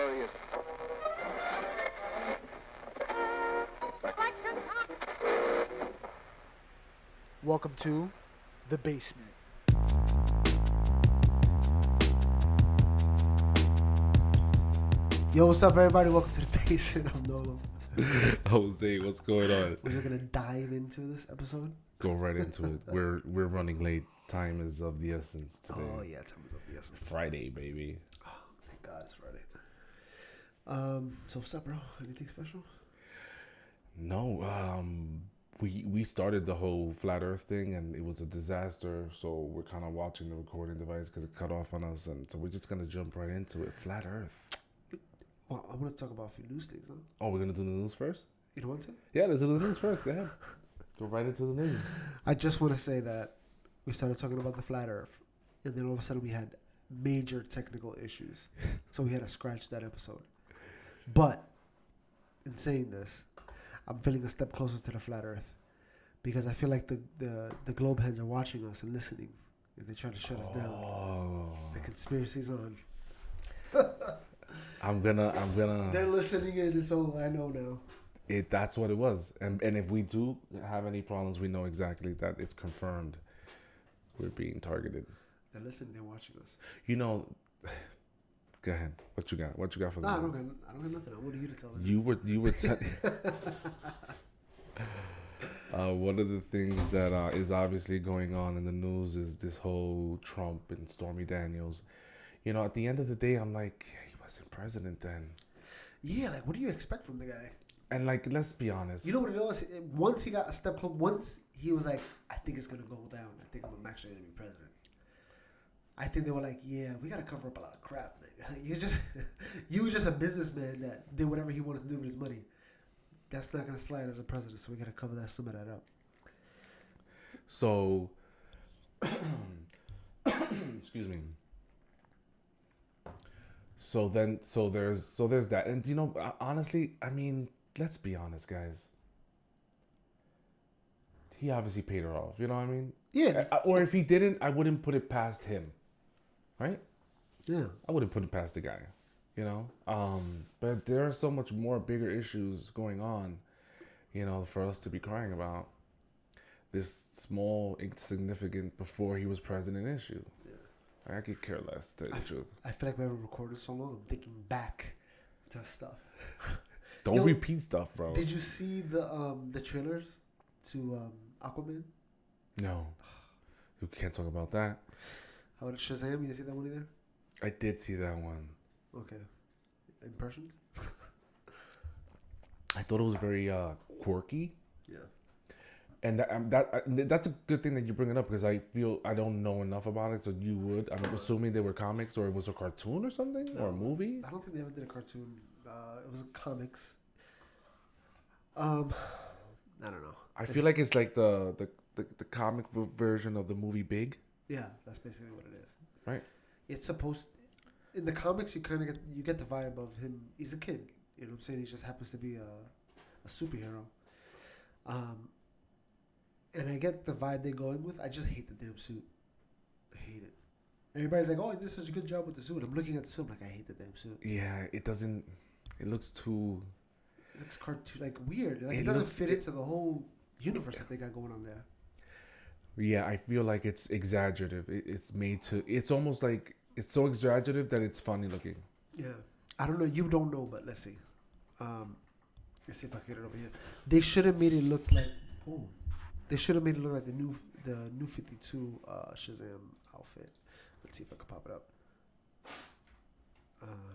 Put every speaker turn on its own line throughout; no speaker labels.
serious.
Welcome to The Basement. Yo, what's up, everybody? Welcome to The Basement. I'm Nolo.
Jose, what's going on?
We're just gonna dive into this episode.
Go right into it. We're running late. Time is of the essence today.
Oh yeah, time is of the essence.
Friday, baby.
Oh, thank God it's Friday. So what's up, bro? Anything special?
No, we started the whole flat Earth thing, and it was a disaster. So we're kind of watching the recording device because it cut off on us, and so we're just gonna jump right into it. Flat Earth.
Well, I want to talk about a few news things, huh?
Oh, we're gonna do the news first?
You don't want to?
Yeah, let's do the news first. Go ahead. Go right into the news.
I just want to say that we started talking about the flat Earth, and then all of a sudden we had major technical issues, so we had to scratch that episode. But in saying this, I'm feeling a step closer to the flat Earth because I feel like the globe heads are watching us and listening, and they try to shut us down.
Oh.
The conspiracy's on.
I'm gonna.
They're listening in, and so I know now.
That's what it was, and if we do have any problems, we know exactly that it's confirmed. We're being targeted.
They're listening. They're watching us.
You know, go ahead. What you got? What you got for the?
I don't got nothing. I want you to tell them.
You were. One of the things that is obviously going on in the news is this whole Trump and Stormy Daniels. You know, at the end of the day, I'm like, he wasn't president then.
Yeah, like, what do you expect from the guy?
And like, let's be honest.
You know what it was? Once he got a step close, once he was like, I think it's gonna go down. I think I'm actually gonna be president. I think they were like, yeah, we gotta cover up a lot of crap. You were just a businessman that did whatever he wanted to do with his money. That's not gonna slide as a president, so we gotta cover some of that up.
So, excuse me. So there's that, and you know, honestly, I mean, let's be honest, guys. He obviously paid her off. You know what I mean?
Yeah.
Or if he didn't, I wouldn't put it past him, right?
Yeah.
I wouldn't put it past the guy. You know, but there are so much more bigger issues going on, you know, for us to be crying about. This small, insignificant before he was president issue. Yeah. I could care less, to tell you the truth.
I feel like we haven't recorded so long. I'm thinking back to stuff.
Don't repeat stuff, bro.
Did you see the trailers to Aquaman?
No. You can't talk about that.
How about Shazam? You didn't see that one either?
I did see that one.
Okay. Impressions?
I thought it was very quirky.
Yeah.
And that's a good thing that you bring it up because I feel I don't know enough about it, so you would. I'm assuming they were comics or it was a cartoon or something or a movie.
I don't think they ever did a cartoon. It was comics. I don't know.
I feel like it's like the comic version of the movie Big.
Yeah, that's basically what it is.
Right.
It's supposed in the comics you kind of get the vibe of him. He's a kid. You know what I'm saying? He just happens to be a superhero. And I get the vibe they're going with. I just hate the damn suit. I hate it. Everybody's like, oh, he did such a good job with the suit. I'm looking at the suit. I'm like, I hate the damn suit.
Yeah, it doesn't. It looks too.
It looks cartoon, like weird. Like it doesn't fit into the whole universe that they got going on there.
Yeah, I feel like it's exaggerative. It's made to. It's almost like it's so exaggerative that it's funny looking.
Yeah, I don't know. You don't know, but let's see. Let's see if I can get it over here. They should have made it look like. Oh, they should have made it look like the new 52 Shazam outfit. Let's see if I can pop it up.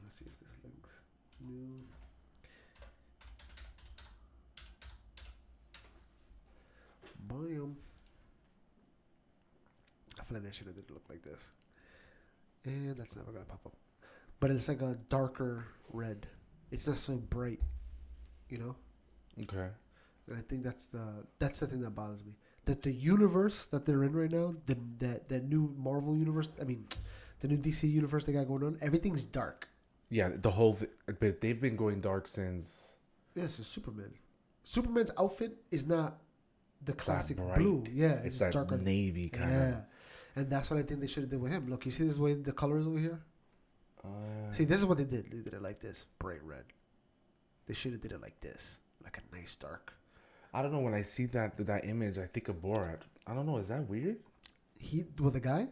Let's see if this links. New. Bam. I feel like they should have did it look like this. And that's never going to pop up. But it's like a darker red. It's not so bright, you know?
Okay.
And I think that's the thing that bothers me. That the universe that they're in right now, that new Marvel universe, I mean, the new DC universe they got going on, everything's dark.
Yeah, the whole but they've been going dark since.
Yes, it's Superman. Superman's outfit is not the classic
bright.
blue. Yeah,
it's that navy kind of.
Yeah, and that's what I think they should have did with him. Look, you see this way the colors over here? See, this is what they did. They did it like this, bright red. They should have did it like this, like a nice dark.
I don't know. When I see that image, I think of Borat. I don't know. Is that weird?
He with a guy.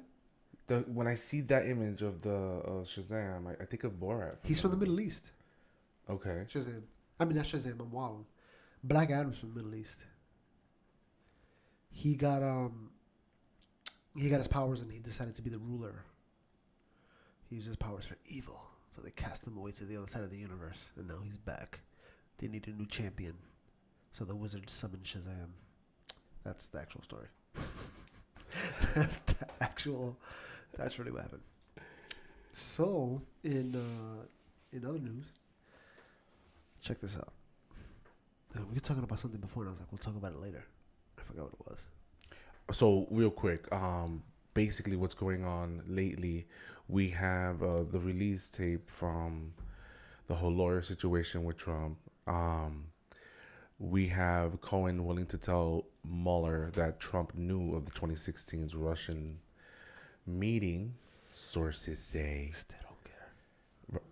When I see that image of the Shazam, I think of Borat.
He's from the Middle East.
Okay.
Shazam. I mean, not Shazam. I'm wilding. Black Adam's from the Middle East. He got his powers and he decided to be the ruler. He used his powers for evil, so they cast him away to the other side of the universe, and now he's back. They need a new champion, so the wizard summoned Shazam. That's the actual story. That's really what happened. So in other news, check this out. We were talking about something before, and I was like, we'll talk about it later. I forgot what it was.
So real quick, basically what's going on lately, we have the release tape from the whole lawyer situation with Trump. We have Cohen willing to tell Mueller that Trump knew of the 2016's Russian meeting, sources say.
Still don't care.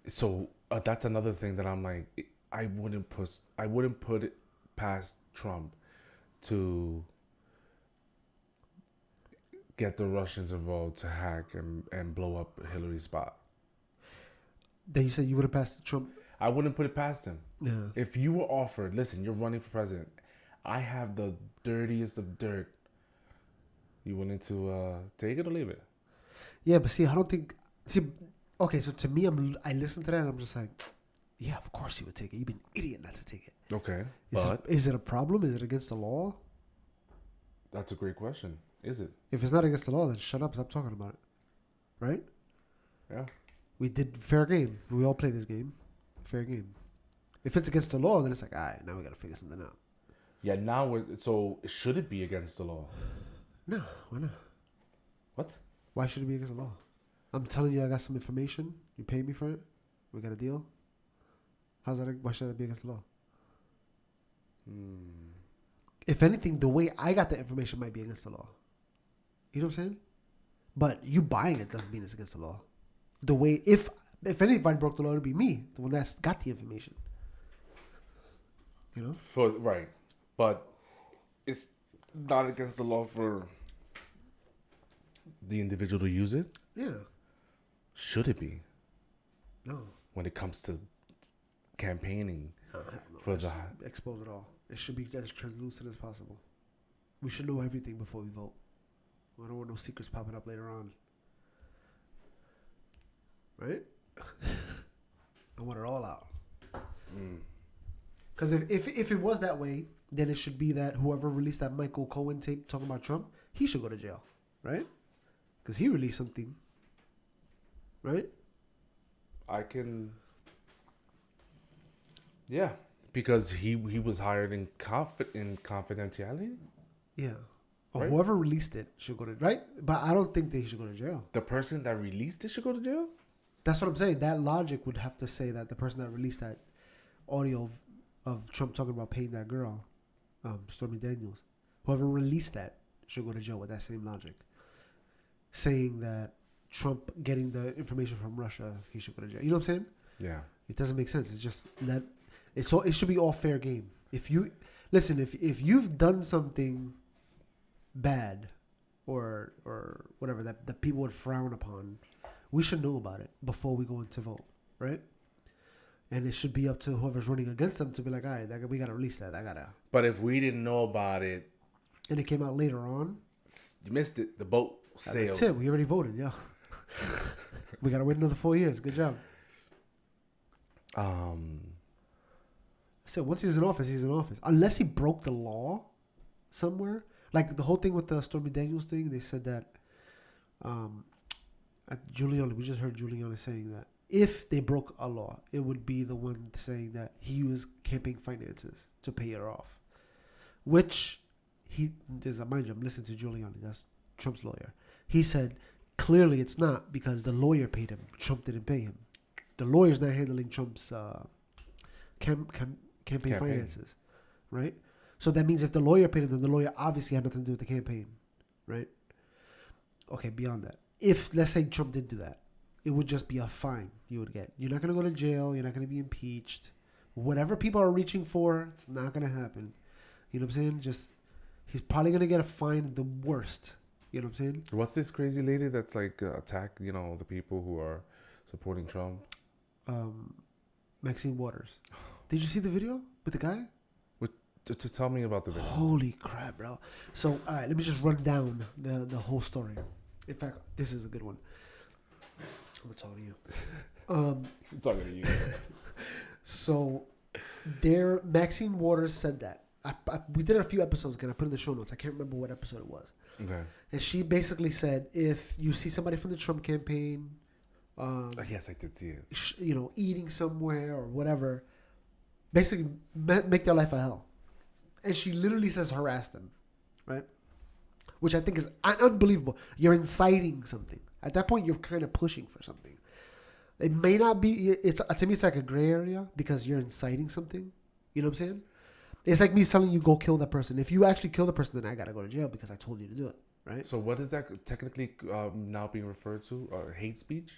So that's another thing that I'm like, I wouldn't put it past Trump to get the Russians involved to hack and blow up Hillary's spot.
Then you said you wouldn't pass Trump.
I wouldn't put it past him.
Yeah.
If you were offered, listen, you're running for president. I have the dirtiest of dirt. You willing to take it or leave it?
Yeah, but see, I don't think. See, okay, so to me, I listen to that and I'm just like, yeah, of course you would take it. You'd be an idiot not to take it.
Okay,
Is it a problem? Is it against the law?
That's a great question. Is it?
If it's not against the law, then shut up. Stop talking about it. Right?
Yeah.
We did fair game. We all play this game. Fair game. If it's against the law, then it's like, all right, now we got to figure something out.
Yeah, so should it be against the law?
No, why not?
What?
Why should it be against the law? I'm telling you I got some information. You pay me for it. We got a deal. Why should that be against the law? If anything, the way I got the information might be against the law. You know what I'm saying? But you buying it doesn't mean it's against the law. The way, if anybody broke the law, it would be me, the one that's got the information. You know?
Right. But it's not against the law for the individual to use it?
Yeah.
Should it be?
No.
When it comes to campaigning
for the expose it all. It should be as translucent as possible. We should know everything before we vote. I don't want no secrets popping up later on. Right? I want it all out. Because if it was that way, then it should be that whoever released that Michael Cohen tape talking about Trump, he should go to jail, right? Because he released something, right?
Yeah, because he was hired in confidentiality.
Yeah. Or
Right?
whoever released it should go to, right? But I don't think they should go to jail.
The person that released it should go to jail?
That's what I'm saying. That logic would have to say that the person that released that audio of Trump talking about paying that girl, Stormy Daniels, whoever released that should go to jail with that same logic. Saying that Trump getting the information from Russia, he should go to jail. You know what I'm saying?
Yeah.
It doesn't make sense. It's just that it should be all fair game. If you've done something bad or whatever that people would frown upon, we should know about it before we go into vote, right? And it should be up to whoever's running against them to be like, all right, we got to release that.
But if we didn't know about it,
and it came out later on,
you missed it. The boat sailed.
That's it. We already voted, yeah. We got to wait another 4 years. Good job. So once he's in office, he's in office. Unless he broke the law somewhere. Like the whole thing with the Stormy Daniels thing, they said that Giuliani, we just heard Giuliani saying that if they broke a law, it would be the one saying that he used campaign finances to pay it off. Which mind you, I'm listening to Giuliani, that's Trump's lawyer. He said, clearly it's not because the lawyer paid him. Trump didn't pay him. The lawyer's not handling Trump's campaign finances, right? So that means if the lawyer paid him, then the lawyer obviously had nothing to do with the campaign, right? Okay, beyond that. If, let's say Trump did do that, it would just be a fine you would get. You're not going to go to jail. You're not going to be impeached. Whatever people are reaching for, it's not going to happen. You know what I'm saying? He's probably going to get a fine the worst. You know what I'm saying?
What's this crazy lady that's like attack, the people who are supporting Trump?
Maxine Waters. Did you see the video with the guy?
To tell me about the video.
Holy crap, bro. So, all right, let me just run down the whole story. In fact, this is a good one. I'm talking to you.
I'm talking to you.
So, Maxine Waters said that. We did a few episodes ago. I put in the show notes. I can't remember what episode it was.
Okay.
And she basically said, if you see somebody from the Trump campaign,
yes, I did see it.
Eating somewhere or whatever, basically make their life a hell. And she literally says harass them, right? Which I think is unbelievable. You're inciting something. At that point, you're kind of pushing for something. It may not be. To me, it's like a gray area because you're inciting something. You know what I'm saying? It's like me telling you go kill that person. If you actually kill the person, then I gotta go to jail because I told you to do it, right?
So what is that technically now being referred to? Hate speech,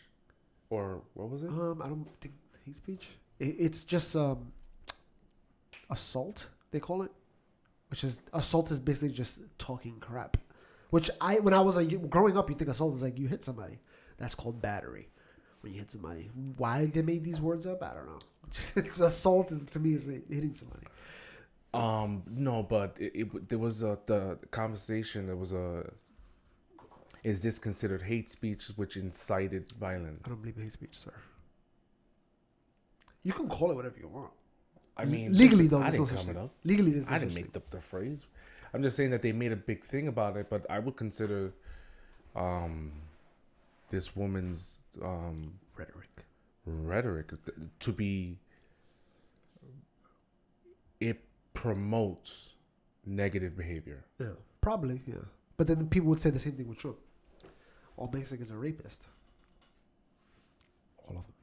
or what was it?
I don't think hate speech. It's just assault. They call it. Which is assault is basically just talking crap. Which when I was growing up, you think assault is like you hit somebody. That's called battery. When you hit somebody. Why they made these words up, I don't know. It's assault to me is hitting somebody.
No, but there was the conversation. There was is this considered hate speech which incited violence?
I don't believe in hate speech, sir. You can call it whatever you want.
I mean,
legally though,
I
there's no
didn't
such
come
thing.
it up.
Legally, there's no
I
such
didn't
thing.
make the phrase. I'm just saying that they made a big thing about it. But I would consider this woman's rhetoric to be. It promotes negative behavior.
Yeah, probably. Yeah, but then people would say the same thing with Trump. All Mexicans are rapists. All of them.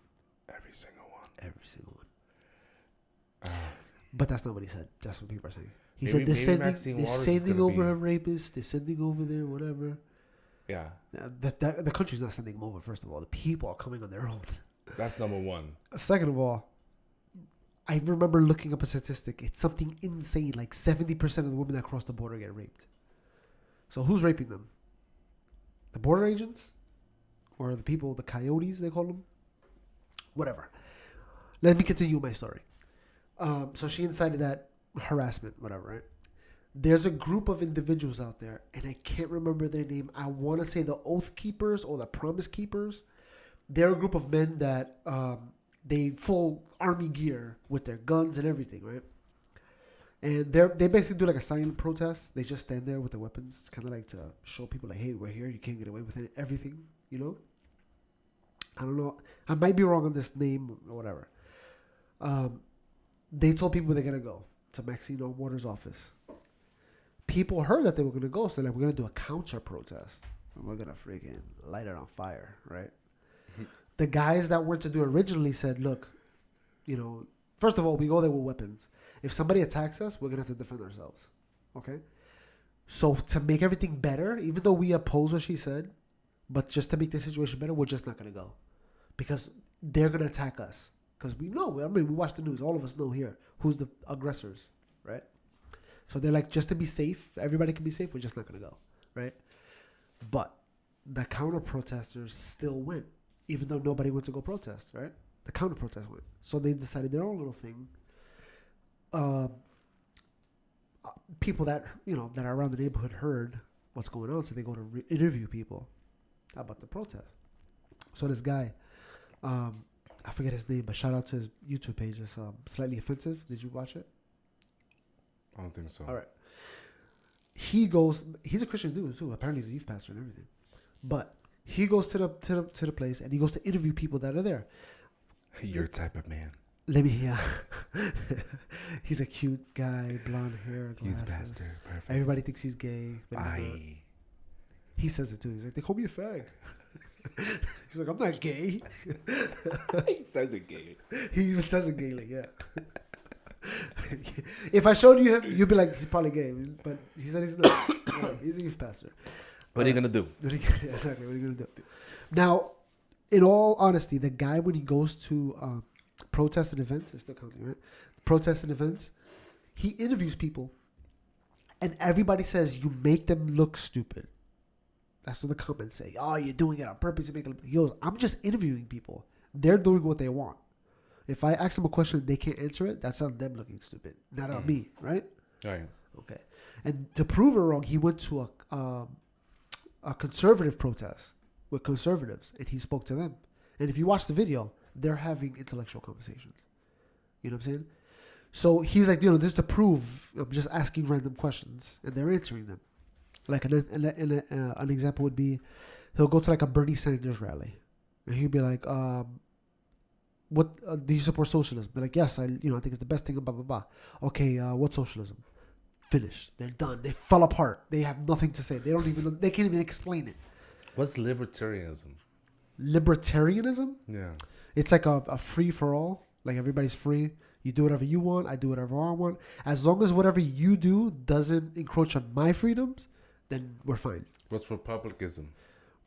Every single one.
Every single one. But that's not what he said. That's what people are saying. He
Maybe-
said they're
maybe
sending
gonna
over
be-
a rapist. They're sending over there, whatever.
Yeah,
The country's not sending them over. First of all, the people are coming on their own.
that's number one.
Second of all, I remember looking up a statistic. It's something insane. Like 70% of the women that cross the border get raped. So who's raping them? The border agents, or the people, the coyotes they call them? Whatever. Let me continue my story. So she incited that harassment, whatever, right? There's a group of individuals out there, and I can't remember their name. I want to say the Oath Keepers or the Promise Keepers. They're a group of men that they full army gear with their guns and everything, right? And they basically do like a silent protest. They just stand there with their weapons, kind of like to show people like, hey, we're here. You can't get away with everything, you know? I don't know. I might be wrong on this name or whatever. They told people they're going to go to Maxine Waters' office. People heard that they were going to go, so like, we're going to do a counter protest. And we're going to freaking light it on fire, right? The guys that were to do it originally said, look, first of all, we go there with weapons. If somebody attacks us, we're going to have to defend ourselves, okay? So to make everything better, even though we oppose what she said, but just to make the situation better, we're just not going to go. Because they're going to attack us. Because we know, we watch the news. All of us know here who's the aggressors, right? So they're like, just to be safe, everybody can be safe, we're just not going to go, right? But the counter-protesters still went, even though nobody went to go protest, right? The counter-protest went. So they decided their own little thing. People that, that are around the neighborhood heard what's going on, so they go to interview people about the protest. So this guy, I forget his name, but shout out to his YouTube page. It's Slightly Offensive. Did you watch it?
I don't think so.
All right. He's a Christian dude too. Apparently he's a youth pastor and everything. But he goes to the place and he goes to interview people that are there.
Your type of man.
He's a cute guy, blonde hair, glasses.
Youth pastor, perfect.
Everybody thinks he's gay. But he's not. He says it too. He's like, they call me a fag. He's like, I'm not gay.
He says it gay.
He even says it gaily, yeah. If I showed you him, you'd be like, he's probably gay. But he said he's not. He's a youth pastor.
What are you going to do?
Exactly. What are you going to do? Now, in all honesty, the guy, when he goes to protest and events, it's still counting, right? Protests and events, he interviews people, and everybody says, you make them look stupid. That's what the comments say. Oh, you're doing it on purpose to make it look. He goes, I'm just interviewing people. They're doing what they want. If I ask them a question and they can't answer it, that's on them looking stupid, not on me, right?
Right.
Okay. And to prove it wrong, he went to a conservative protest with conservatives, and he spoke to them. And if you watch the video, they're having intellectual conversations. You know what I'm saying? So he's like, this to prove I'm just asking random questions, and they're answering them. Like an example would be, he'll go to like a Bernie Sanders rally, and he'll be like, "What do you support socialism?" Be like, "Yes, I think it's the best thing." Blah blah blah. Okay, what's socialism? Finished. They're done. They fell apart. They have nothing to say. They don't even. They can't even explain it.
What's libertarianism?
Libertarianism?
Yeah.
It's like a free for all. Like everybody's free. You do whatever you want. I do whatever I want. As long as whatever you do doesn't encroach on my freedoms, then we're fine.
What's republicanism?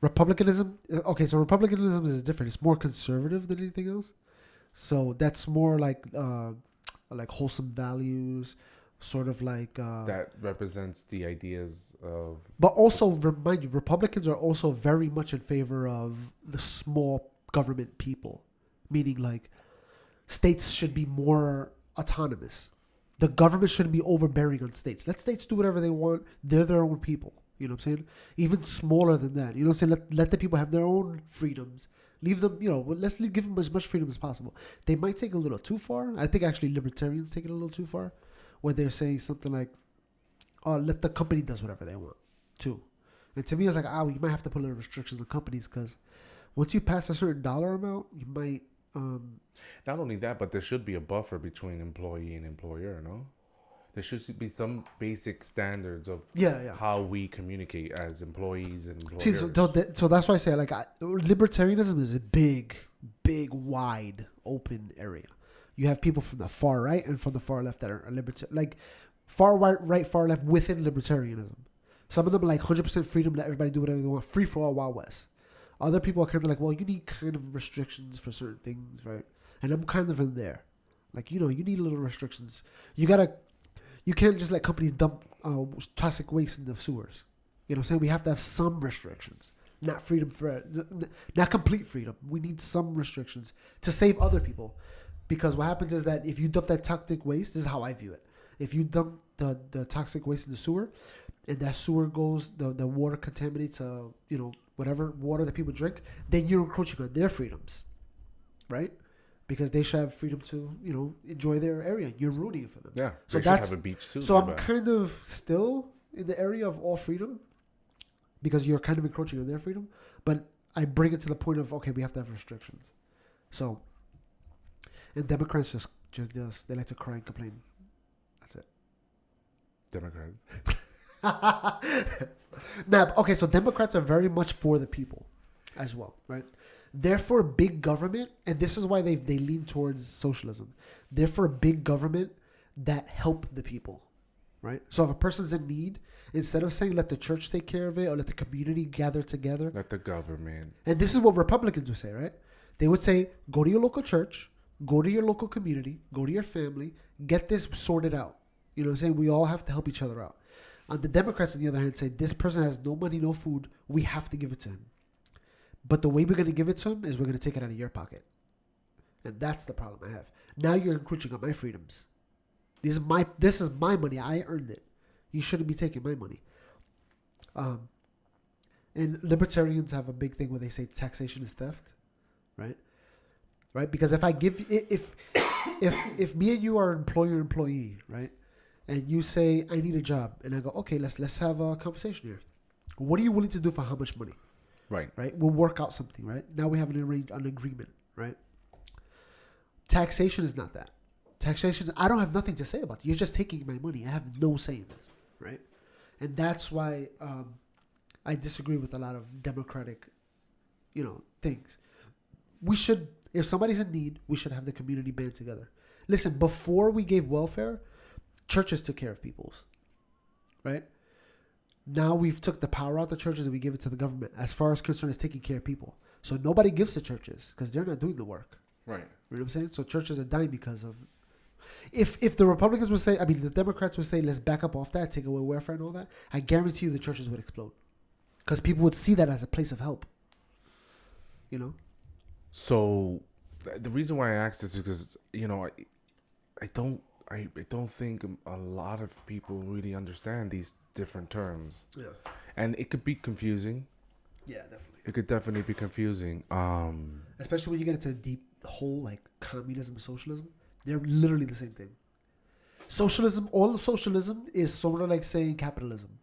Republicanism? Okay, so republicanism is different. It's more conservative than anything else. So that's more like wholesome values, sort of like...
that represents the ideas of...
But also, remind you, Republicans are also very much in favor of the small government people. Meaning like states should be more autonomous. The government shouldn't be overbearing on states. Let states do whatever they want. They're their own people. You know what I'm saying? Even smaller than that. You know what I'm saying? Let the people have their own freedoms. Leave them, let's give them as much freedom as possible. They might take a little too far. I think actually libertarians take it a little too far, where they're saying something like, oh, let the company does whatever they want too. And to me, it's like, you might have to put little restrictions on companies, because once you pass a certain dollar amount, you might...
Not only that, but there should be a buffer between employee and employer, no? There should be some basic standards of how we communicate as employees and employers.
See, so that's why I say, libertarianism is a big, wide, open area. You have people from the far right and from the far left that are libertarian, like far right, far left within libertarianism. Some of them are like 100% freedom, let everybody do whatever they want, free for all, Wild West. Other people are kind of like, well, you need kind of restrictions for certain things, right? And I'm kind of in there. Like, you need a little restrictions. You can't just let companies dump toxic waste in the sewers. You know what I'm saying? We have to have some restrictions. Not complete freedom. We need some restrictions to save other people. Because what happens is that if you dump that toxic waste, this is how I view it. If you dump the toxic waste in the sewer, and that sewer goes, the water contaminates, whatever water that people drink, then you're encroaching on their freedoms, right? Because they should have freedom to, enjoy their area. You're ruining it for them.
Yeah,
so
they should have a beach too.
So I'm kind of still in the area of all freedom, because you're kind of encroaching on their freedom. But I bring it to the point of, okay, we have to have restrictions. So, and Democrats just they like to cry and complain. That's it.
Democrats.
Okay, so Democrats are very much for the people as well, right? They're for big government, and this is why they lean towards socialism. They're for big government that help the people, right? So if a person's in need, instead of saying let the church take care of it or let the community gather together,
let the government.
And this is what Republicans would say, right? They would say, go to your local church, go to your local community, go to your family, get this sorted out. You know what I'm saying? We all have to help each other out. And the Democrats, on the other hand, say this person has no money, no food. We have to give it to him. But the way we're going to give it to him is we're going to take it out of your pocket. And that's the problem I have. Now you're encroaching on my freedoms. This is my money. I earned it. You shouldn't be taking my money. And libertarians have a big thing where they say taxation is theft, right? Right? Because if me and you are employer-employee, right? And you say, I need a job. And I go, okay, let's have a conversation here. What are you willing to do for how much money? Right. We'll work out something, right? Now we have an agreement, right? Taxation is not that. Taxation, I don't have nothing to say about it. You're just taking my money. I have no say in this, right? And that's why I disagree with a lot of democratic, things. We should, if somebody's in need, we should have the community band together. Listen, before we gave welfare, churches took care of people's, right? Now we've took the power out of the churches and we give it to the government. As far as concerned is taking care of people. So nobody gives to churches because they're not doing the work.
Right.
You know what I'm saying? So churches are dying because of. If the Republicans would say, I mean, the Democrats would say, let's back up off that, take away welfare and all that, I guarantee you the churches would explode. Because people would see that as a place of help. You know?
So the reason why I asked this is because, you know, I don't think a lot of people really understand these different terms.
Yeah.
And it could be confusing.
Yeah, definitely.
It could definitely be confusing.
Especially when you get into the deep hole, like communism and socialism. They're literally the same thing. Socialism, all of socialism is sort of like saying capitalism.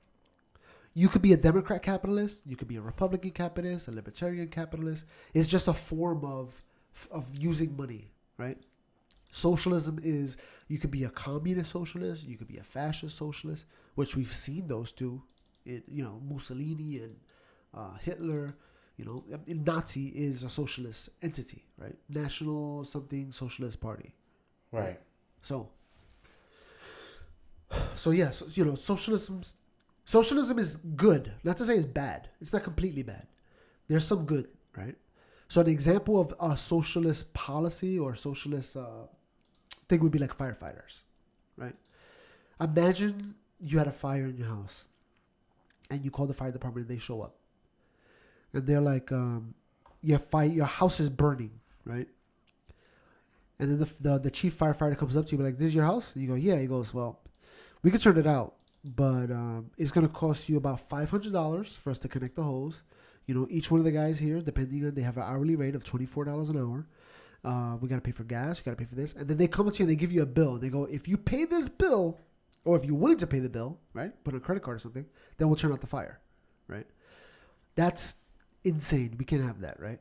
You could be a Democrat capitalist. You could be a Republican capitalist, a Libertarian capitalist. It's just a form of using money, right? Socialism is, you could be a communist socialist. You could be a fascist socialist, which we've seen those two. Mussolini and Hitler. Nazi is a socialist entity, right? National something socialist party.
Right.
So yeah, socialism is good. Not to say it's bad. It's not completely bad. There's some good, right? So an example of a socialist policy or socialist thing would be like firefighters, right? Imagine you had a fire in your house and you call the fire department and they show up. And they're like, your house is burning, right? And then the chief firefighter comes up to you and be like, this is your house? And you go, yeah. He goes, well, we could turn it out, but it's going to cost you about $500 for us to connect the hose. Each one of the guys here, depending on, they have an hourly rate of $24 an hour. We got to pay for gas. You got to pay for this. And then they come up to you and they give you a bill. And they go, if you pay this bill, or if you're willing to pay the bill, right, put on a credit card or something, then we'll turn out the fire, right? That's insane. We can't have that, right?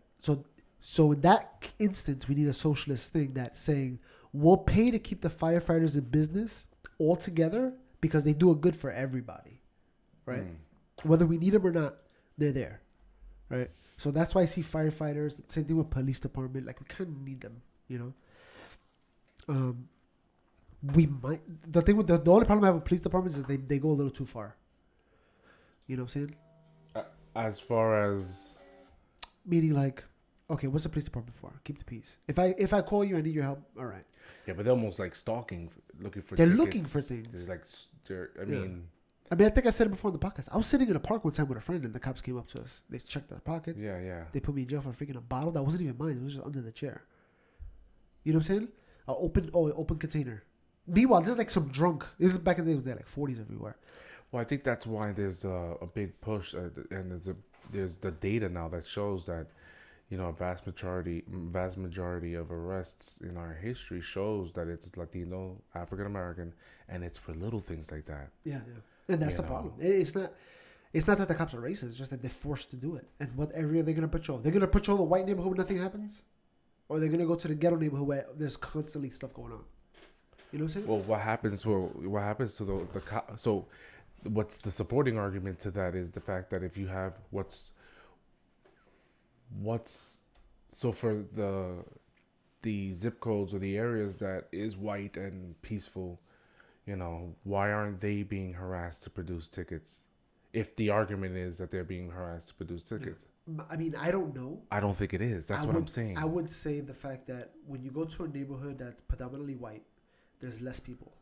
So in that instance, we need a socialist thing that's saying we'll pay to keep the firefighters in business all together because they do a good for everybody, right? Whether we need them or not, they're there, right? So that's why I see firefighters. Same thing with police department. Like, we kind of need them, We might. The thing with the only problem I have with police departments is that they go a little too far. You know what I'm saying?
As far as
meaning, like, okay, what's the police department for? Keep the peace. If I call you, I need your help. All right.
Yeah, but they're almost like stalking, looking for.
They're
tickets.
looking for things.
I mean,
I think I said it before in the podcast. I was sitting in a park one time with a friend, and the cops came up to us. They checked our pockets.
Yeah.
They put me in jail for freaking a bottle that wasn't even mine. It was just under the chair. You know what I'm saying? An open container. Meanwhile, this is like some drunk. This is back in the day, like 40s everywhere.
Well, I think that's why there's a big push, and there's the data now that shows that, a vast majority of arrests in our history shows that it's Latino, African American, and it's for little things like that.
Yeah, and that's the problem. It's not that the cops are racist; it's just that they're forced to do it. And what area are they gonna patrol? They're gonna patrol the white neighborhood where nothing happens, or they're gonna go to the ghetto neighborhood where there's constantly stuff going on. You know what I'm saying?
Well, what happens to the so what's the supporting argument to that is the fact that if you have what's so for the zip codes or the areas that is white and peaceful, why aren't they being harassed to produce tickets? If the argument is that they're being harassed to produce tickets.
I mean, I don't know.
I don't think it is. That's what I'm saying.
I would say the fact that when you go to a neighborhood that's predominantly white, there's less people.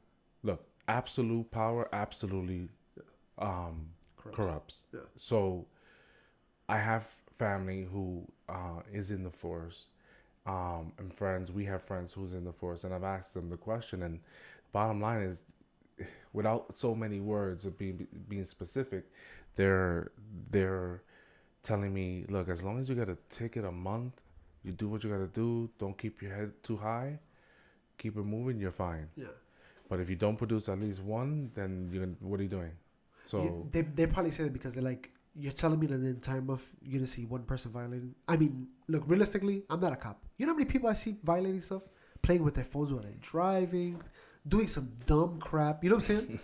Look, absolute power absolutely corrupts.
Yeah.
So I have family who is in the force, and friends. We have friends who's in the force, and I've asked them the question. And bottom line is, without so many words of being specific, they're telling me, look, as long as you get a ticket a month, you do what you got to do. Don't keep your head too high. Keep it moving. You're fine.
Yeah.
But if you don't produce at least one, then what are you doing? So
they probably say that because they're like, you're telling me that the entire month you're gonna see one person violating. I mean, look, realistically, I'm not a cop. You know how many people I see violating stuff, playing with their phones while they're driving, doing some dumb crap. You know what I'm saying?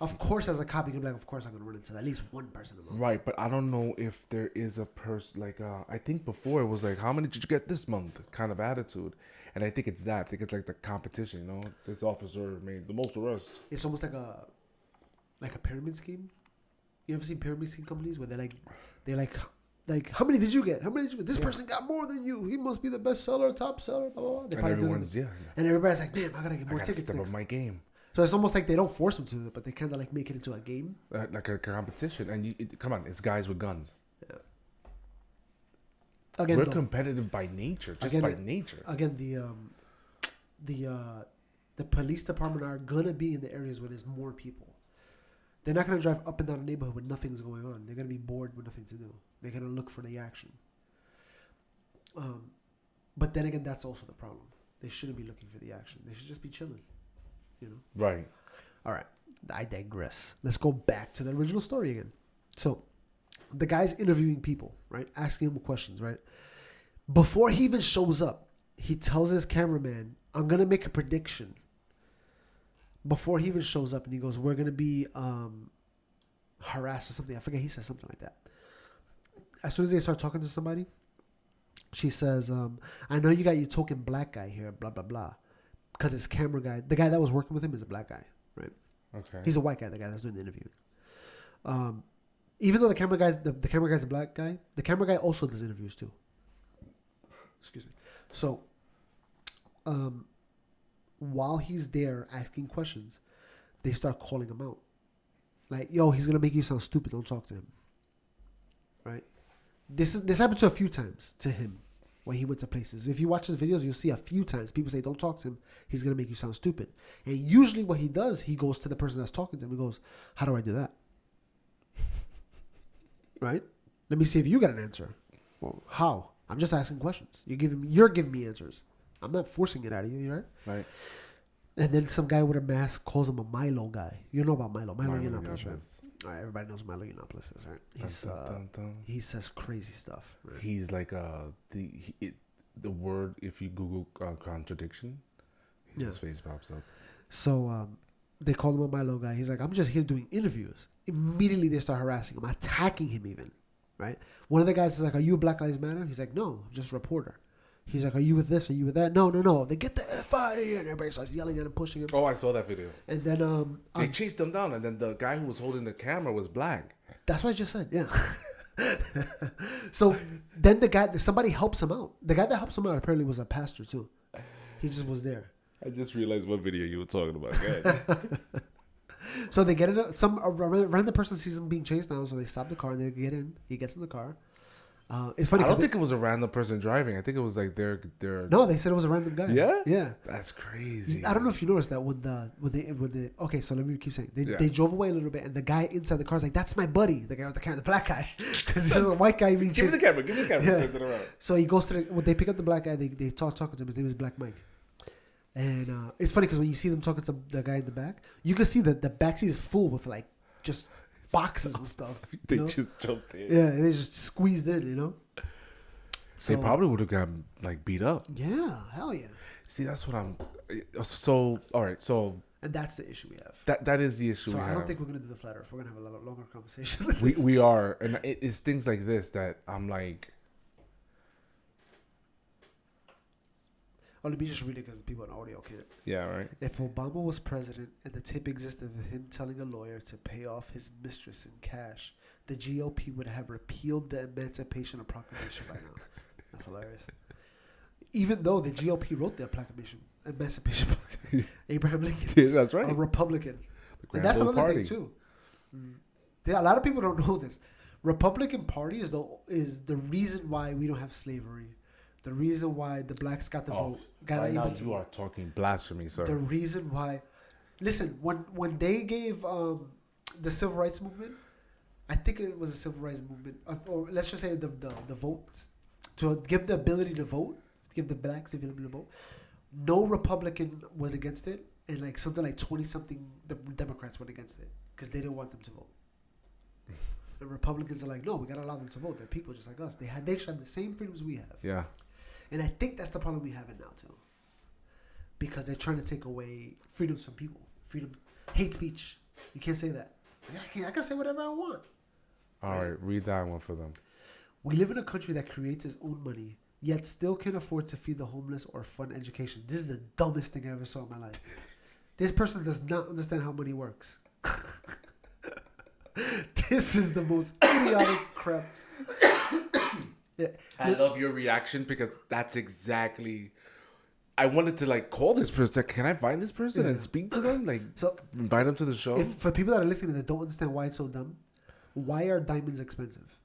Of course, as a cop, you can be like, of course, I'm gonna run into at least one person a month.
Right, but I don't know if there is a person like I think before it was like, how many did you get this month? Kind of attitude. And I think it's that. I think it's like the competition, This officer made the most arrests.
It's almost like a pyramid scheme. You ever seen pyramid scheme companies where they're like, how many did you get? How many did you get? This person got more than you. He must be the best seller, top seller, blah, blah, blah. They
And everyone's, yeah.
And everybody's like, damn, I got to get
I
more
got to
tickets
step
next.
up my game.
So it's almost like they don't force them to do it, but they kind of like make it into a game.
Like a competition. And come on, it's guys with guns.
Yeah. Again,
we're competitive by nature, by nature.
Again, the police department are gonna be in the areas where there's more people. They're not gonna drive up and down a neighborhood when nothing's going on. They're gonna be bored with nothing to do. They're gonna look for the action. But then again, that's also the problem. They shouldn't be looking for the action. They should just be chilling. You know.
Right.
All right. I digress. Let's go back to the original story again. So, the guy's interviewing people, right? Asking them questions, right? Before he even shows up, he tells his cameraman, I'm going to make a prediction. Before he even shows up, and he goes, we're going to be harassed or something. I forget. He says something like that. As soon as they start talking to somebody, she says, I know you got your token black guy here, blah, blah, blah. Because his camera guy, the guy that was working with him is a black guy, right? Okay. He's a white guy, the guy that's doing the interview. Even though the camera guy's a black guy, the camera guy also does interviews too. Excuse me. So, while he's there asking questions, they start calling him out. Like, yo, he's gonna make you sound stupid. Don't talk to him. Right? This happened to a few times to him when he went to places. If you watch his videos, you'll see a few times people say, don't talk to him. He's going to make you sound stupid. And usually what he does, he goes to the person that's talking to him and goes, how do I do that? Right? Let me see if you got an answer. Well, how? I'm just asking questions. You're giving me answers. I'm not forcing it out of you, right? Right. And then some guy with a mask calls him a Milo guy. You know about Milo. Milo Yiannopoulos, right? All right, everybody knows Milo Yiannopoulos is, right? He says crazy stuff. Right? He's like
the word, if you Google contradiction, his face pops up.
So they call him a Milo guy. He's like, I'm just here doing interviews. Immediately they start harassing him, attacking him even, right? One of the guys is like, are you a Black Lives Matter? He's like, no, I'm just a reporter. He's like, are you with this? Are you with that? No. They get the F out of here. And everybody starts yelling at him, pushing him.
Oh, I saw that video.
And then
they chased him down. And then the guy who was holding the camera was black.
That's what I just said. Yeah. So then somebody helps him out. The guy that helps him out apparently was a pastor too. He just was there.
I just realized what video you were talking about.
So they get in. A random person sees him being chased down, so they stop the car and they get in. He gets in the car. It's funny.
I don't think it was a random person driving. I think it was like their.
No, they said it was a random guy.
Yeah,
yeah.
That's crazy.
I don't know if you noticed that when the okay. So let me keep saying they drove away a little bit, and the guy inside the car is like, "That's my buddy." The guy with the camera, the black guy, because there's a white guy being chased.
Give me the camera. Yeah.
So he goes to when they pick up the black guy, they talking to him. His name is Black Mike. And it's funny because when you see them talking to the guy in the back, you can see that the backseat is full with like just boxes and stuff.
They just jumped in.
Yeah, they just squeezed in, you know.
So, they probably would have gotten like beat up.
Yeah, hell yeah.
See, that's what I'm. So all right, so.
And that's the issue we have.
That is the issue.
So
we
I
have.
don't think we're gonna do the flat earth. We're gonna have a lot longer conversation.
We are, and it's things like this that I'm like.
Oh, let me just read it because people in audio can't.
Yeah, right.
If Obama was president and the tape existed of him telling a lawyer to pay off his mistress in cash, the GOP would have repealed the Emancipation Proclamation by now. That's hilarious. Even though the GOP wrote the Emancipation Proclamation, Abraham Lincoln,
yeah, that's right,
a Republican, and that's another thing too. A lot of people don't know this. Republican Party is the reason why we don't have slavery. The reason why the blacks got the vote,
right now you are talking blasphemy, sir.
The reason why, listen, when they gave the civil rights movement, I think it was a civil rights movement, or let's just say the votes to give the ability to vote, give the blacks the ability to vote. No Republican went against it, and like something like 20-something the Democrats went against it because they didn't want them to vote. The Republicans are like, no, we gotta allow them to vote. They're people just like us. They should have the same freedoms we have. Yeah. And I think that's the problem we have now too, because they're trying to take away freedoms from people. Freedom, hate speech. You can't say that. I can say whatever I want.
All right, read that one for them.
We live in a country that creates its own money, yet still can afford to feed the homeless or fund education. This is the dumbest thing I ever saw in my life. This person does not understand how money works. This is the most idiotic crap. Yeah.
I love your reaction because that's exactly. I wanted to like call this person. Like, can I find this person and speak to them? Like,
So
invite them to the show.
if for people that are listening that don't understand why it's so dumb, why are diamonds expensive?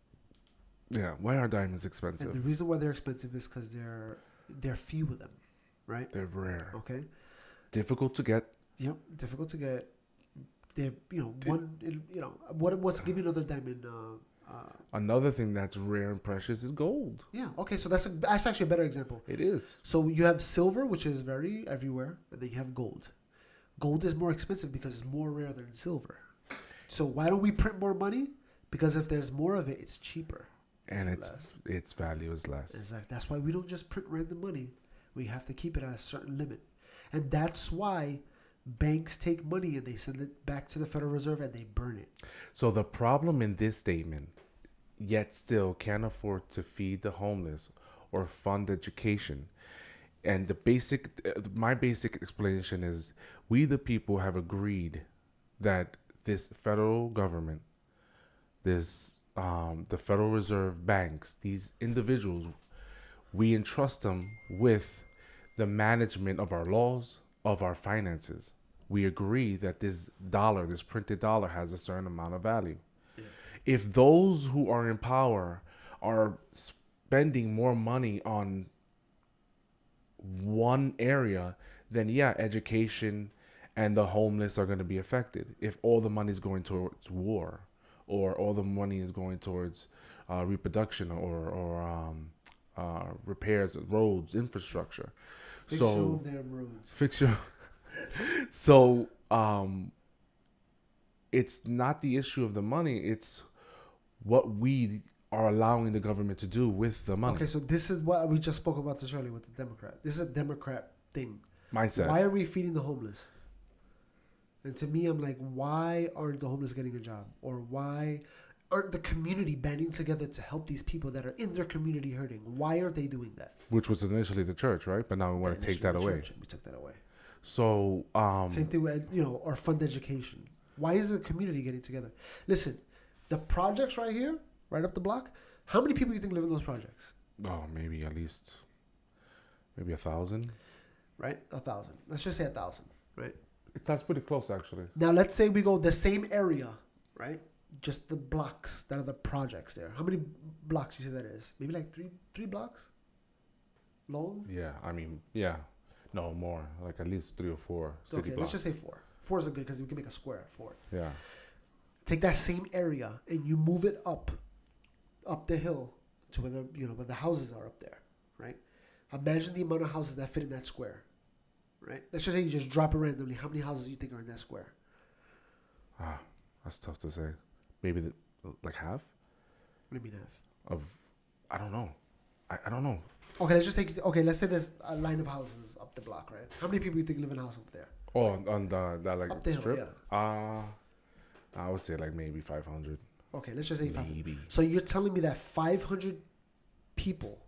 Yeah, why are diamonds expensive?
And the reason why they're expensive is because they're few of them, right?
They're rare.
Okay.
Difficult to get.
Yep, difficult to get. They're what's give you another diamond?
Another thing that's rare and precious is gold.
Yeah. Okay. So that's actually a better example.
It is.
So you have silver, which is very everywhere, and then you have gold. Gold is more expensive because it's more rare than silver. So why don't we print more money? Because if there's more of it, it's cheaper.
And its value is less.
Exactly. That's why we don't just print random money. We have to keep it at a certain limit. And that's why banks take money and they send it back to the Federal Reserve and they burn it.
So the problem in this statement, yet still can't afford to feed the homeless or fund education. And my basic explanation is we the people have agreed that this federal government, the Federal Reserve banks, these individuals, we entrust them with the management of our laws, of our finances. We agree that this printed dollar has a certain amount of value. Yeah. If those who are in power are spending more money on one area, then yeah, education and the homeless are going to be affected. If all the money is going towards war, or all the money is going towards reproduction or repairs of roads, infrastructure.
Fix your damn roads.
Fix your... So, it's not the issue of the money. It's what we are allowing the government to do with the money.
Okay, so this is what we just spoke about this earlier with the Democrat. This is a Democrat thing.
Mindset.
Why are we feeding the homeless? And to me, I'm like, why aren't the homeless getting a job? Or why aren't the community banding together to help these people that are in their community hurting? Why aren't they doing that?
Which was initially the church, right? But now we want to take that away.
We took that away.
So,
same thing with, or fund education. Why is the community getting together? Listen, the projects right here, right up the block, how many people do you think live in those projects?
Oh, maybe at least, maybe 1,000.
Right? 1,000. Let's just say 1,000, right?
That's pretty close, actually.
Now, let's say we go the same area, right? Just the blocks that are the projects there. How many blocks you say that is? Maybe like three blocks long?
Yeah, I mean, yeah. No, more. Like at least 3 or 4 city blocks.
Let's just say 4. 4 is good because we can make a square at 4.
Yeah.
Take that same area and you move it up the hill to where where the houses are up there, right? Imagine the amount of houses that fit in that square, right? Let's just say you just drop it randomly. How many houses do you think are in that square?
That's tough to say. Maybe like half?
What do you mean half?
I don't know. I don't know.
Okay, let's say there's a line of houses up the block, right? How many people do you think live in a house up there?
Oh, on that like
up the
strip?
Hill, yeah.
I would say like maybe 500.
Okay, let's just say 500.
Maybe.
So you're telling me that 500 people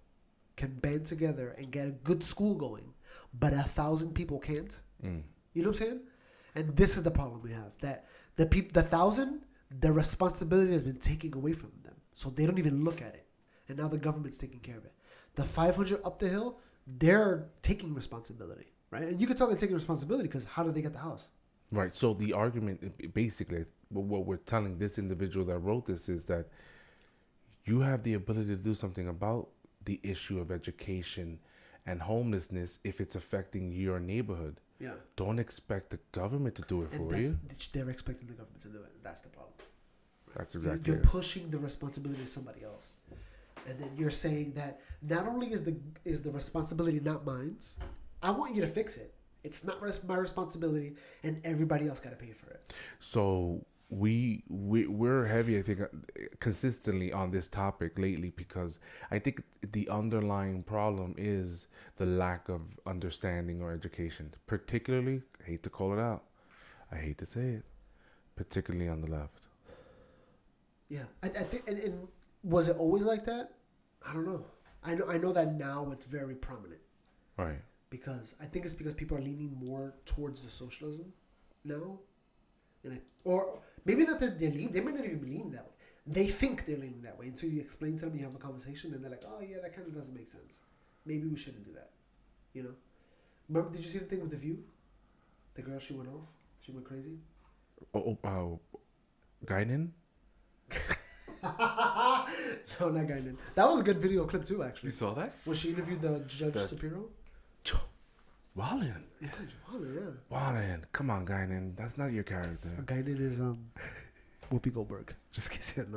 can band together and get a good school going, but 1,000 people can't?
Mm.
You know what I'm saying? And this is the problem we have, that the 1,000, the responsibility has been taken away from them. So they don't even look at it. And now the government's taking care of it. The 500 up the hill, they're taking responsibility, right? And you can tell they're taking responsibility because how did they get the house?
Right. So the argument, basically, what we're telling this individual that wrote this is that you have the ability to do something about the issue of education and homelessness if it's affecting your neighborhood.
Yeah.
Don't expect the government to do it for you.
They're expecting the government to do it. That's the problem.
That's exactly
You're
it.
pushing the responsibility to somebody else. And then you're saying that not only is the responsibility not mine, I want you to fix it. It's not my responsibility, and everybody else got to pay for it.
So we're heavy, I think, consistently on this topic lately because I think the underlying problem is the lack of understanding or education. Particularly, I hate to call it out, I hate to say it, particularly on the left.
Yeah, I think, and was it always like that? I don't know. I know that now it's very prominent.
Right.
Because I think it's because people are leaning more towards the socialism now. Or maybe not that they're leaning. They might not even be leaning that way. They think they're leaning that way. And so you explain to them, you have a conversation, and they're like, oh, yeah, that kind of doesn't make sense. Maybe we shouldn't do that. You know? Remember, did you see the thing with The View? The girl, she went off. She went crazy.
Guinan?
No, not Guinan. That was a good video clip, too, actually.
You saw that?
When she interviewed the Judge Shapiro?
Wallin.
Yeah, Wallin, yeah.
Wallin. Come on, Guinan. That's not your character.
Guinan is Whoopi Goldberg. Just in case you don't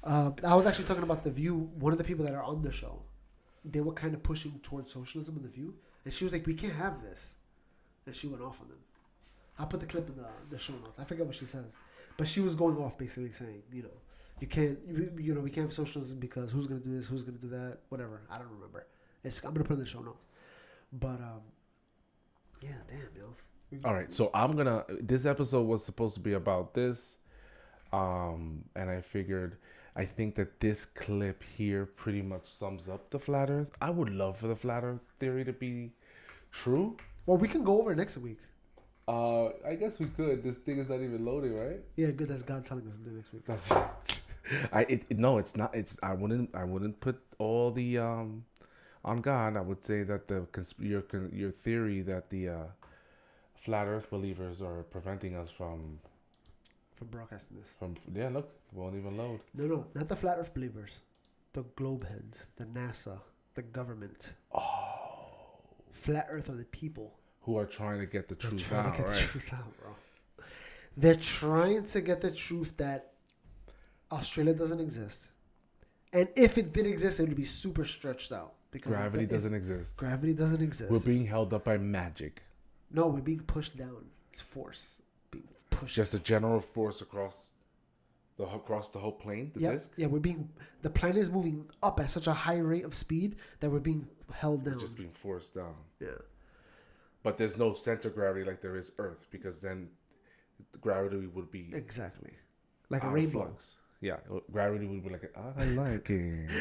know. I was actually talking about The View. One of the people that are on the show, they were kind of pushing towards socialism in The View. And she was like, we can't have this. And she went off on them. I'll put the clip in the show notes. I forget what she says. But she was going off basically saying, you know, we can't have socialism because who's going to do this, who's going to do that, whatever. I don't remember. I'm going to put it in the show notes. But, yeah, damn, yo.
All right, so this episode was supposed to be about this. And I think that this clip here pretty much sums up the flat earth. I would love for the flat earth theory to be true.
Well, we can go over it next week.
I guess we could. This thing is not even loading, right?
Yeah, good. That's God telling us to do next week.
No, it's not. I wouldn't put all the on God. I would say that your theory that the flat Earth believers are preventing us from
broadcasting this.
Look, it won't even load.
No, not the flat Earth believers. The globe heads, the NASA, the government.
Oh,
flat Earth are the people
who are trying to get the truth out, right?
The truth out, bro. They're trying to get the truth that Australia doesn't exist, and if it did exist, it would be super stretched out because
gravity doesn't exist.
Gravity doesn't exist.
We're being held up by magic.
No, we're being pushed down. It's force being pushed.
Just a general force across the whole plane, the disc.
Yeah, the planet is moving up at such a high rate of speed that we're being held down.
We're just being forced down.
Yeah.
But there's no center of gravity like there is Earth, because then the gravity would be
exactly like a rainbow.
Flux. Yeah, gravity would be like, I like it.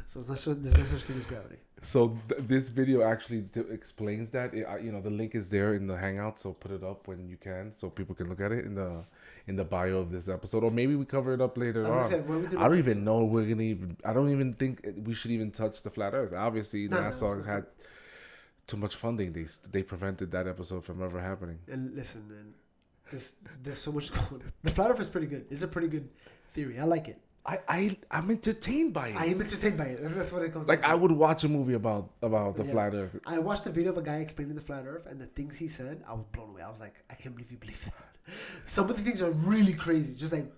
So there's no such thing as gravity.
So this video actually explains that. The link is there in the Hangout, so put it up when you can, so people can look at it in the bio of this episode, or maybe we cover it up later on. I don't even know we're gonna even. I don't even think we should even touch the flat Earth. Obviously, NASA had too much funding. They prevented that episode from ever happening.
And listen, man, there's so much going on. The flat Earth is pretty good. It's a pretty good theory. I like it.
I'm entertained by it.
I am entertained by it. That's what it comes.
Like, I would watch a movie about the flat Earth.
I watched a video of a guy explaining the flat Earth, and the things he said, I was blown away. I was like, I can't believe you believe that. Some of the things are really crazy. Just like,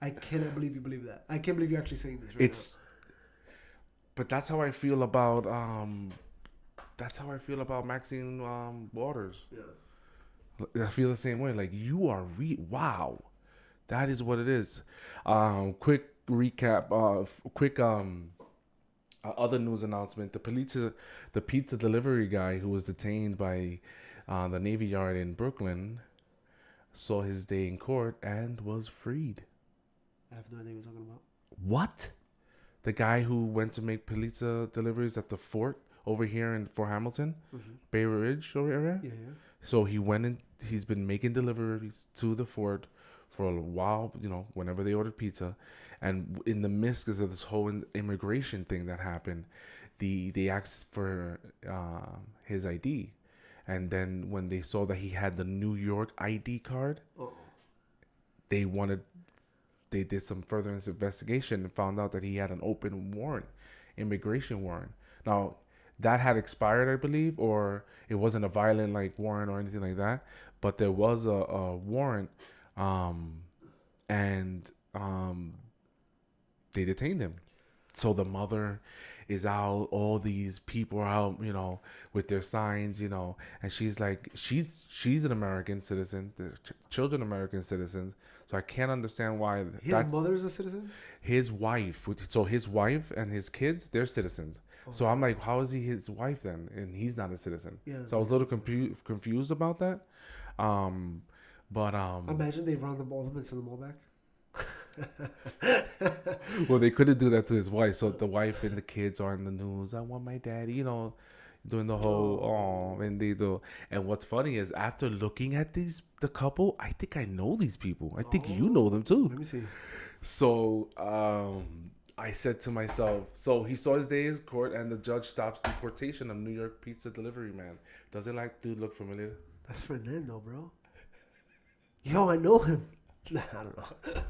I cannot believe you believe that. I can't believe you're actually saying this right now.
But that's how I feel about Maxine Waters.
Yeah.
I feel the same way. Like, you are wow. That is what it is. Quick recap. Other news announcement. The pizza delivery guy who was detained by the Navy Yard in Brooklyn saw his day in court and was freed.
I have no idea what you're talking about.
What? The guy who went to make pizza deliveries at the fort over here in Fort Hamilton, Bay Ridge over area.
Yeah.
So he went in. He's been making deliveries to the fort for a while, whenever they ordered pizza. And in the midst of this whole immigration thing that happened, they asked for his ID. And then when they saw that he had the New York ID card, they did some further investigation and found out that he had an open warrant, immigration warrant. Now, that had expired, I believe, or it wasn't a violent warrant or anything like that, but there was a warrant. They detained him. So the mother is out, all these people are out, with their signs, and she's like, she's an American citizen, the children American citizens. So I can't understand why
his mother's a citizen.
His wife, so his wife and his kids, they're citizens. So I'm like, how is he his wife then, and he's not a citizen? Yeah. So I was a little confused about that. But
imagine they round all them and send them all back.
Well, they couldn't do that to his wife, so the wife and the kids are in the news. I want my daddy, doing the whole bendito. And what's funny is after looking at the couple, I think I know these people. I think you know them too.
Let me see.
So I said to myself, so he saw his day in court, and the judge stops deportation of New York pizza delivery man. Doesn't like dude look familiar?
That's Fernando, bro. Yo, I know him. I don't know.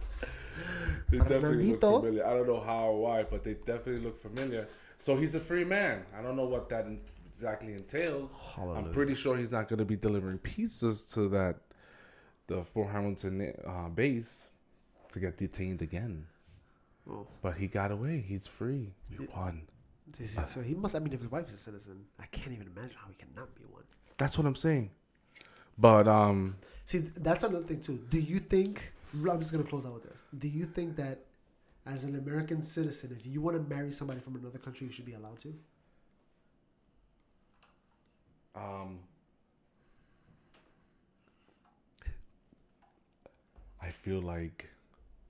They definitely look
Fernandito.
familiar. I don't know how or why, but they definitely look familiar. So he's a free man. I don't know what that exactly entails.
Hallelujah.
I'm pretty sure he's not going to be delivering pizzas to the Fort Hamilton base to get detained again.
Oh.
But he got away. He's free. We won.
So he must. I mean, if his wife is a citizen, I can't even imagine how he cannot be one.
That's what I'm saying. But
see, that's another thing too. Do you think? I'm just gonna close out with this. Do you think that, as an American citizen, if you want to marry somebody from another country, you should be allowed to?
I feel like.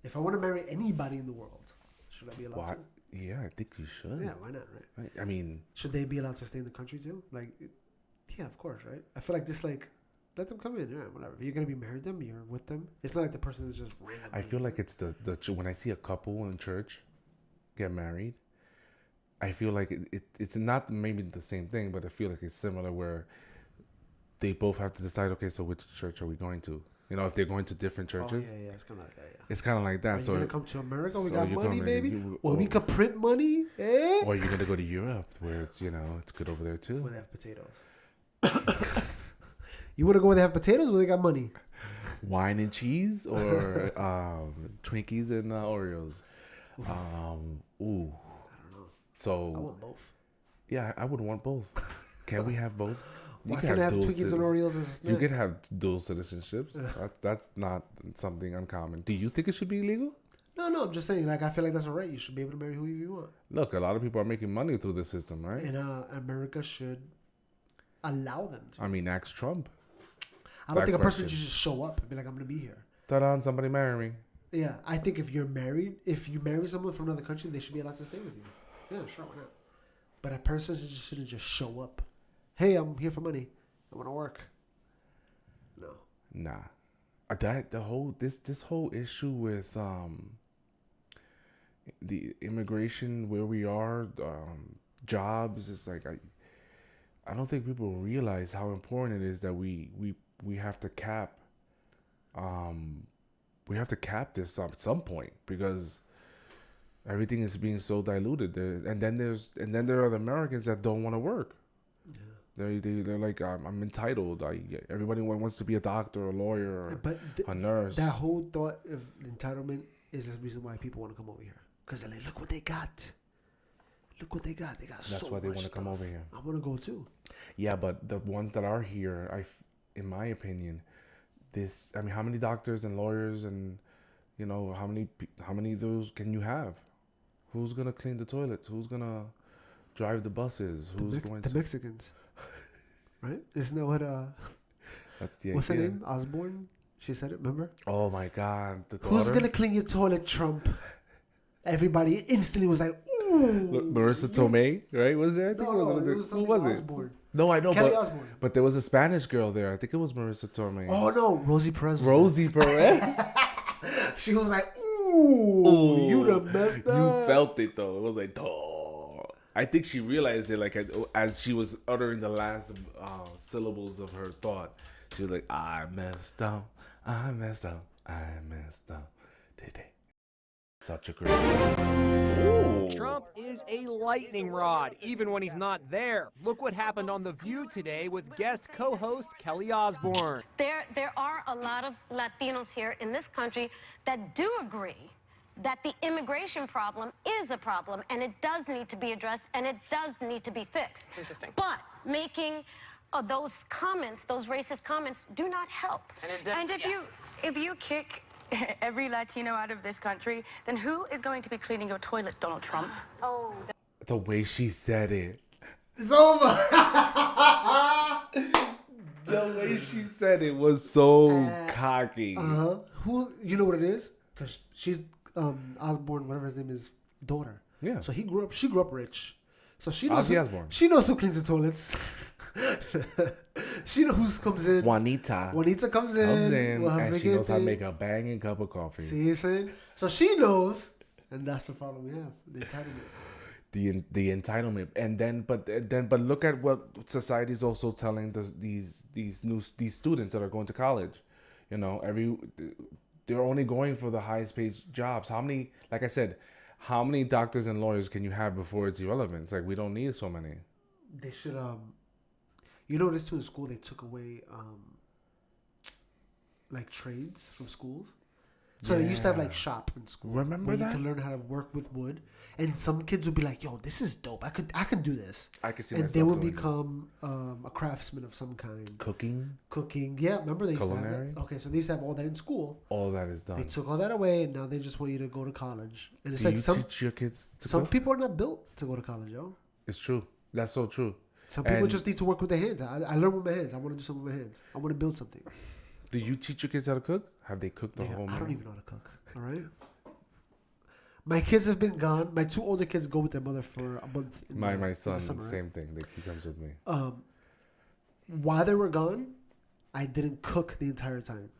If I want to marry anybody in the world, should I be allowed to?
Yeah, I think you should.
Yeah, why not, right?
I mean,
should they be allowed to stay in the country too? Like, yeah, of course, right? I feel like this, like, let them come in, yeah, whatever. If you're gonna be married to them, you're with them. It's not like the person is just randomly.
I feel like it's the when I see a couple in church get married, I feel like it's not maybe the same thing, but I feel like it's similar where they both have to decide, okay, so which church are we going to? You know, if they're going to different churches.
Oh, yeah, it's kind of like that, yeah.
It's kind of like that.
Are
So
you gonna come to America? We
so
got
you
money,
come
baby. We could print money, eh?
Or you're gonna go to Europe where it's it's good over there too.
Where they have potatoes. You want to go where they have potatoes? Where they got money?
Wine and cheese or Twinkies and Oreos. Ooh.
I don't know.
So
I want both.
Yeah, I would want both. Can we have both?
Why can't I have Twinkies and Oreos as a snack?
You can have dual citizenships. That's not something uncommon. Do you think it should be illegal?
No, I'm just saying, like, I feel like that's all right. You should be able to marry who you want.
Look, a lot of people are making money through this system, right?
And America should allow them to.
I mean, ask Trump.
I don't think a person should just show up and be like, I'm going to be here.
Ta-da, somebody marry me.
Yeah, I think if you marry someone from another country, they should be allowed to stay with you. Yeah, sure, why not? But a person shouldn't just show up. Hey, I'm here for money. I want to work. No.
Nah. This whole issue with the immigration where we are, jobs, is like I don't think people realize how important it is that we have to cap this at some point, because everything is being so diluted. And then there are the Americans that don't want to work. Yeah. They're like, I'm entitled. Everybody wants to be a doctor, a lawyer, or a nurse.
That whole thought of entitlement is the reason why people want to come over here, because they're like, look what they got. Look what they got. They got
That's
so
why they
much
want to come over here.
I want to go too.
Yeah, but the ones that are here, in my opinion, how many doctors and lawyers and how many of those can you have? Who's gonna clean the toilets? Who's gonna drive the buses?
The Mexicans, right? Isn't that what?
That's the
what's
idea.
her name? Osborne. She said it. Remember?
Oh my God!
Who's gonna clean your toilet, Trump? Everybody instantly was like, "Ooh!"
Marissa Tomei, right? Was there? I think
it was
who was
Osborne.
it? No, I know,
Kelly Osborne.
But there was a Spanish girl there. I think it was Marissa Tomei.
Oh no, Rosie Perez.
Rosie Perez.
She was like, "Ooh, you done messed up."
You felt it though. It was like, oh. I think she realized it, like as she was uttering the last syllables of her thought. She was like, I messed up. Today. Such a great one.
Trump is a lightning rod, even when he's not there. Look what happened on The View today with guest co-host Kelly Osborne.
There are a lot of Latinos here in this country that do agree that the immigration problem is a problem, and it does need to be addressed, and it does need to be fixed.
Interesting.
But making those comments, those racist comments, do not help.
And if you kick every Latino out of this country, then who is going to be cleaning your toilet, Donald Trump?
Oh,
The way she said it.
It's over.
The way she said it was so cocky.
Who? You know what it is? Because she's Osborne, whatever his name is, daughter.
Yeah.
So she grew up rich. So she knows.
Ozzy Osbourne.
She knows who cleans the toilets. She knows who comes in.
Juanita
comes in. With her
and she knows how to
thing.
make a banging cup of coffee.
See what I'm saying? So she knows, and that's the problem we have. The entitlement.
The entitlement, and then but look at what society is also telling these students that are going to college. You know, they're only going for the highest paid jobs. How many? Like I said, how many doctors and lawyers can you have before it's irrelevant? It's like we don't need so many.
They should you notice too in school they took away like trades from schools. So they used to have like shop in school.
Remember
where
that?
you could learn how to work with wood, and some kids would be like, "Yo, this is dope. I can do this."
I can see
and
myself
they would
doing
become a craftsman of some kind.
Cooking.
Yeah, remember they used
Culinary?
to have that? Okay, so they used to have all that in school.
All that is done.
They took all that away, and now they just want you to go to college. And it's
Do
like
you teach your kids to
some
cook?
people are not built to go to college, yo.
It's true. That's so true.
Some people
And
just need to work with their hands. I learn with my hands. I want to do something with my hands. I want to build something.
Do you teach your kids how to cook? Have they cooked the
Nigga,
whole
I don't
meal?
even know how to cook. All right. My kids have been gone. My two older kids go with their mother for a month.
My
in
son,
the summer, right?
same thing. He comes with me.
While they were gone, I didn't cook the entire time.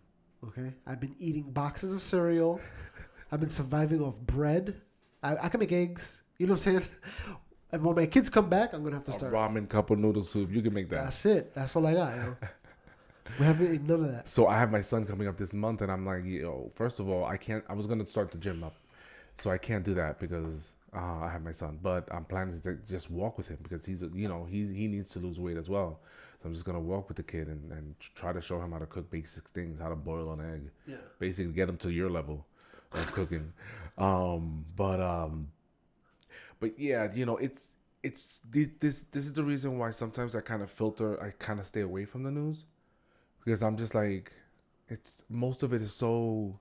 Okay, I've been eating boxes of cereal. I've been surviving off bread. I can make eggs. You know what I'm saying? And when my kids come back, I'm gonna have to
A
start.
ramen cup of noodle soup. You can make that.
That's it. That's all I got. You know? We haven't eaten none of that.
So I have my son coming up this month, and I'm like, yo, first of all, I can't. I was gonna start the gym up, so I can't do that because I have my son. But I'm planning to just walk with him because he needs to lose weight as well. So I'm just gonna walk with the kid and try to show him how to cook basic things, how to boil an egg, basically get him to your level of cooking. But yeah, you know, it's this is the reason why sometimes I kind of stay away from the news. Because I'm just like, most of it is so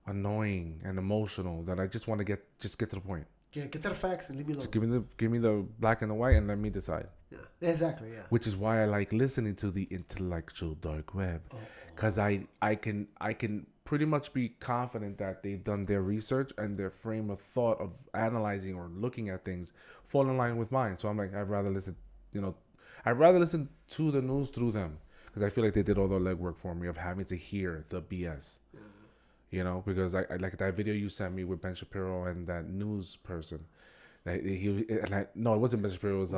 annoying and emotional that I just want to get to the point.
Yeah, get to the facts and leave me alone.
Just give me the black and the white and let me decide.
Yeah, exactly. Yeah.
Which is why I like listening to the intellectual dark web, because I can pretty much be confident that they've done their research and their frame of thought of analyzing or looking at things fall in line with mine. So I'm like, I'd rather listen to the news through them. Because I feel like they did all the legwork for me of having to hear the BS. You know, because I like that video you sent me with Ben Shapiro and that news person. It wasn't Ben Shapiro, it was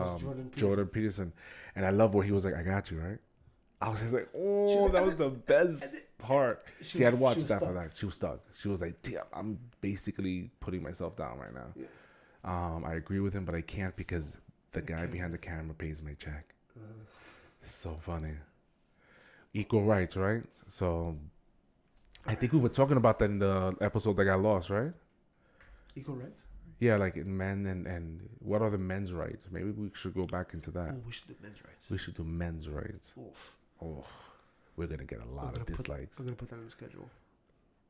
Jordan Peterson. And I love where he was like, I got you, right? I was just like, oh, that was the best part. She had watched that for that. She was stuck. She was like, damn, I'm basically putting myself down right now. Yeah. I agree with him, but I can't because the guy behind the camera pays my check. It's so funny. Equal rights, right? So I think we were talking about that in the episode that got lost, right?
Equal rights?
Yeah, like in men and what are the men's rights? Maybe we should go back into that.
Oh, we should do men's rights.
We should do men's rights.
Oof.
Oh, we're going to get a lot of dislikes.
I'm going to put that on the schedule.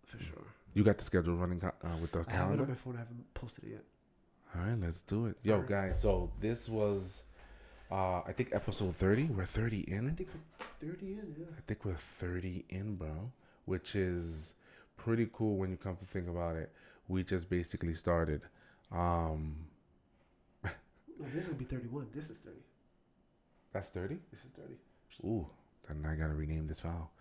For sure.
You got the schedule running with the calendar?
I have it on my phone. I haven't posted it yet.
All right, let's do it. Yo, guys, so this was... I think episode 30. We're 30 in.
I think we're 30 in, yeah.
I think we're 30 in, bro. Which is pretty cool when you come to think about it. We just basically started.
No, this will be 31. This is 30.
That's 30?
This is 30.
Ooh, then I gotta rename this file.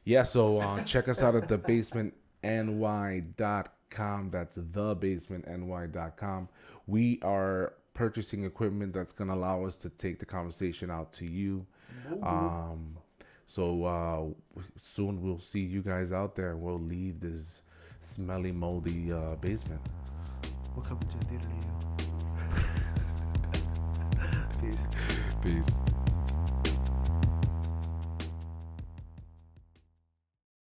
Yeah, so check us out at thebasementny.com. That's thebasementny.com. We are purchasing equipment that's gonna allow us to take the conversation out to you. So soon we'll see you guys out there. We'll leave this smelly, moldy basement.
We'll come to a theater to you. Peace.
Peace.